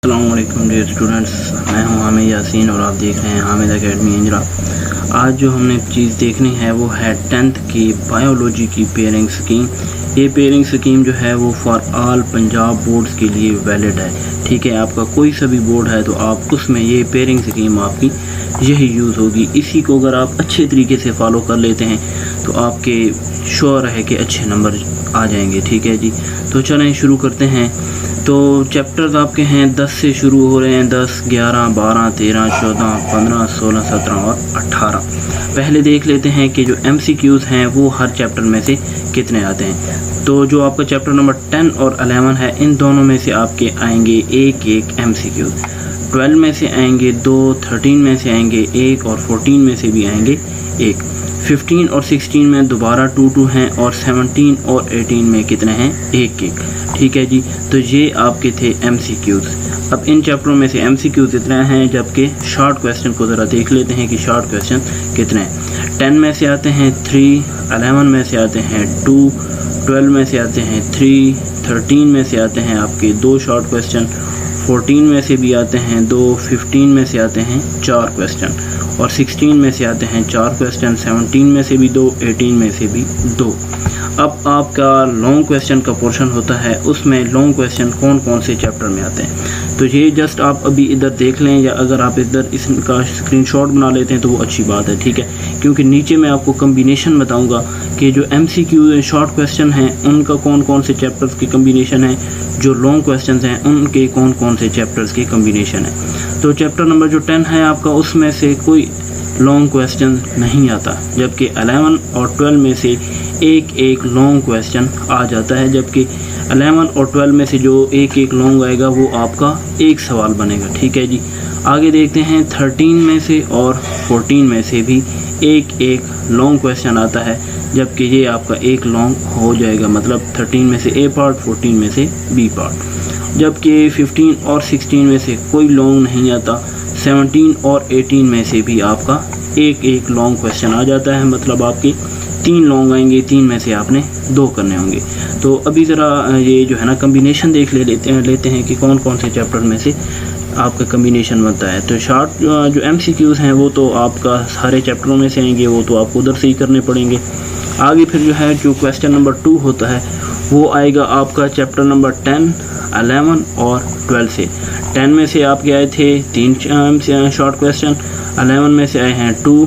अस्सलाम वालेकुम dear students, मैं हूं हामिद यासीन और आप देख रहे हैं हामिद एकेडमी इंजरा। आज जो हमने चीज़ देखनी है वो है 10th की बायोलॉजी की पेयरिंग स्कीम। ये पेयरिंग स्कीम जो है वो फॉर ऑल पंजाब बोर्ड्स के लिए वैलिड है। ठीक है, आपका कोई सा भी बोर्ड है तो आप उसमें ये पेयरिंग स्कीम आपकी यही यूज़ होगी। इसी को अगर आप अच्छे तरीके से फॉलो कर लेते हैं तो आपके श्योर है कि अच्छे नंबर आ जाएंगे। ठीक है जी, तो चलें शुरू करते हैं। तो चैप्टर्स आपके हैं 10 से शुरू हो रहे हैं, 10, 11, 12, 13, 14, 15, 16, 17 और 18। पहले देख लेते हैं कि जो MCQs हैं वो हर चैप्टर में से कितने आते हैं। तो जो आपका चैप्टर नंबर 10 और 11 है, इन दोनों में से आपके आएंगे एक MCQ। 12 में से आएंगे 2, 13 में से आएंगे 1 और 14 में से भी आएंगे 1। 15 और 16 में दोबारा 2 हैं और 17 और 18 में कितने हैं, 1। ठीक है जी, तो ये आपके थे MCQs। अब इन चैप्टरों में से MCQs इतने हैं, जबकि शॉर्ट क्वेश्चन को ज़रा देख लेते हैं कि शॉर्ट क्वेश्चन कितने हैं। 10 में से आते हैं 3, 11 में से आते हैं 2, 12 में से आते हैं 3, 13 में से आते हैं आपके 2 शॉर्ट क्वेश्चन, 14 में से भी आते हैं 2, 15 में से आते हैं 4 क्वेश्चन और 16 में से आते हैं 4 क्वेश्चन, 17 में से भी 2, 18 में से भी 2। अब आपका लॉन्ग क्वेश्चन का पोर्शन होता है, उसमें लॉन्ग क्वेश्चन कौन कौन से चैप्टर में आते हैं। तो ये जस्ट आप अभी इधर देख लें, या अगर आप इधर इसका स्क्रीनशॉट बना लेते हैं तो वो अच्छी बात है। ठीक है, क्योंकि नीचे मैं आपको कम्बिनेशन बताऊंगा कि जो MCQ शॉर्ट क्वेश्चन हैं उनका कौन कौन से चैप्टर्स के कम्बिनेशन है, जो लॉन्ग क्वेश्चन हैं उनके कौन कौन से चैप्टर्स के कम्बिनेशन है। तो चैप्टर नंबर जो 10 है आपका, उसमें से कोई लॉन्ग क्वेश्चन नहीं आता, जबकि 11 और 12 में से एक लॉन्ग क्वेश्चन आ जाता है। जबकि 11 और 12 में से जो एक लॉन्ग आएगा वो आपका एक सवाल बनेगा। ठीक है जी, आगे देखते हैं 13 में से और 14 में से भी एक लॉन्ग क्वेश्चन आता है, जबकि ये आपका एक लॉन्ग हो जाएगा, मतलब 13 में से A पार्ट, 14 में से B पार्ट। जबकि 15 और 16 में से कोई लॉन्ग नहीं आता, 17 और 18 में से भी आपका एक लॉन्ग क्वेश्चन आ जाता है, मतलब आपके 3 लॉन्ग आएंगे, 3 में से आपने 2 करने होंगे। तो अभी ज़रा ये जो है ना कम्बिनेशन देख लेते हैं कि कौन कौन से चैप्टर में से आपका कम्बिनेशन बनता है। तो शॉर्ट जो MCQs हैं वो तो आपका सारे चैप्टरों में से आएंगे, वो तो आपको उधर से ही करने पड़ेंगे। आगे फिर जो है जो क्वेश्चन नंबर 2 होता है वो आएगा आपका चैप्टर नंबर 10, 11 और 12 से। 10 में से आपके आए थे 3 शॉर्ट क्वेश्चन, 11 में से आए हैं 2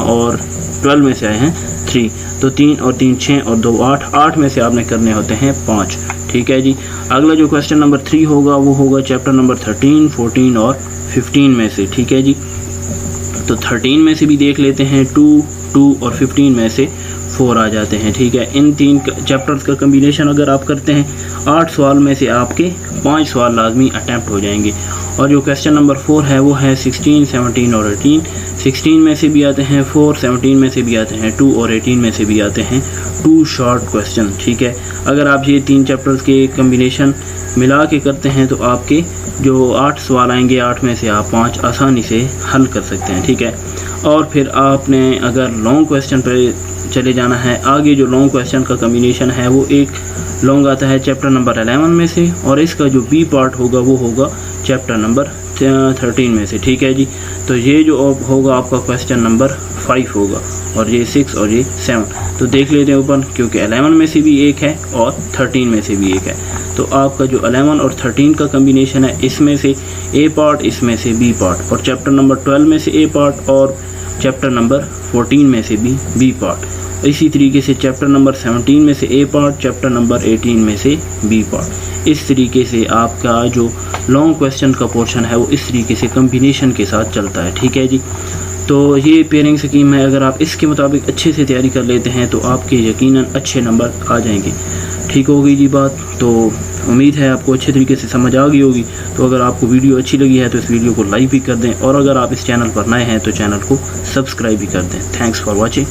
और 12 में से आए हैं 3। तो 3 और 3 6 और 2 8 में से आपने करने होते हैं 5। ठीक है जी, अगला जो क्वेश्चन नंबर 3 होगा वो होगा चैप्टर नंबर 13, 14 और 15 में से। ठीक है जी, तो 13 में से भी देख लेते हैं 2 और 15 में से 4 आ जाते हैं। ठीक है, इन 3 चैप्टर्स का कम्बिनेशन अगर आप करते हैं 8 सवाल में से आपके 5 सवाल लाजमी अटैम्प्ट हो जाएंगे। और जो क्वेश्चन नंबर 4 है वो है 16, 17 और 18। 16 में से भी आते हैं 4, 17 में से भी आते हैं 2 और 18 में से भी आते हैं 2 शॉर्ट क्वेश्चन। ठीक है, अगर आप ये 3 चैप्टर्स के कम्बिनेशन मिला के करते हैं तो आपके जो 8 सवाल आएंगे, 8 में से आप 5 आसानी से हल कर सकते हैं। ठीक है, और फिर आपने अगर लॉन्ग क्वेश्चन पर चले जाना है, आगे जो लॉन्ग क्वेश्चन का कम्बिनेशन है वो एक लॉन्ग आता है चैप्टर नंबर 11 में से, और इसका जो B पार्ट होगा वो होगा चैप्टर नंबर 13 में से। ठीक है जी, तो ये जो होगा आपका क्वेश्चन नंबर 5 होगा, और ये 6 और ये 7। तो देख लेते हैं ऊपर, क्योंकि 11 में से भी एक है और 13 में से भी एक है। तो आपका जो 11 और 13 का कम्बिनेशन है, इसमें से A पार्ट, इसमें से B पार्ट, और चैप्टर नंबर 12 में से A पार्ट और चैप्टर नंबर 14 में से भी B पार्ट। इसी तरीके से चैप्टर नंबर 17 में से A पार्ट, चैप्टर नंबर 18 में से B पार्ट। इस तरीके से आपका जो लॉन्ग क्वेश्चन का पोर्शन है वो इस तरीके से कम्बिनेशन के साथ चलता है। ठीक है जी, तो ये पेयरिंग स्कीम है, अगर आप इसके मुताबिक अच्छे से तैयारी कर लेते हैं तो आपके यकीनन अच्छे नंबर आ जाएंगे। ठीक होगी जी बात, तो उम्मीद है आपको अच्छे तरीके से समझ आ गई होगी। तो अगर आपको वीडियो अच्छी लगी है तो इस वीडियो को लाइक भी कर दें, और अगर आप इस चैनल पर नए हैं तो चैनल को सब्सक्राइब भी कर दें। Thanks for watching.